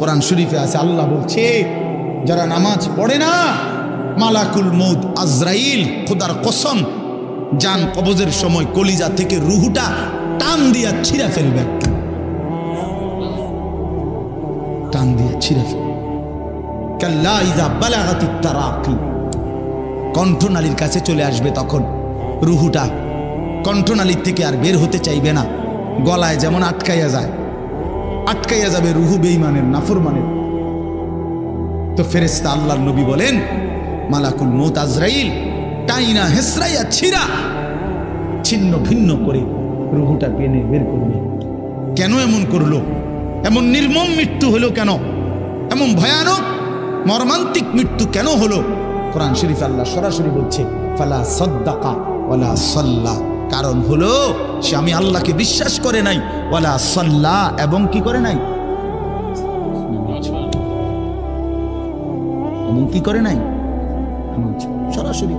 কোরআন শরীফে আছে, আল্লাহ বলছে যারা নামাজ পড়ে না, মালাকুল মউত আজরাইল খোদার কসম জান কবজের সময় কলিজা থেকে রুহুটা টান দিয়া ছিঁড়া ফেলবে, টান দিয়া ছিঁড়া ফেলবে। কাল্লা ইযা বালাগাতিত তারাকি, কণ্ঠনালীর কাছে চলে আসবে, তখন রুহুটা কণ্ঠনালীর থেকে আর বের হতে চাইবে না, গলায় যেমন আটকাইয়া যায়, আটকাইয়া যাবে রুহু বেঈমানের নাফরমানের। তো ফেরেশতা আল্লাহর নবী বলেন মালাকুল মউত আজরাইল টাইনা হেসরাইয়া ছিঁড়া ছিন্ন ভিন্ন করে রুহুটা টেনে বের করবে। কেন এমন করলো? এমন নির্মম মৃত্যু হলো কেন? এমন ভয়ানক মর্মান্তিক মৃত্যু কেন হলো? কোরআন শরীফ আল্লাহ সরাসরি বলছে ফালা সাদ্দাকা ওয়ালা সাল্লা, কারণ হলো সে আমি আল্লাহকে বিশ্বাস করে নাই, ওয়ালা সাল্লা এবং কি করে নাই, এবং কি করে নাই, সরাসরি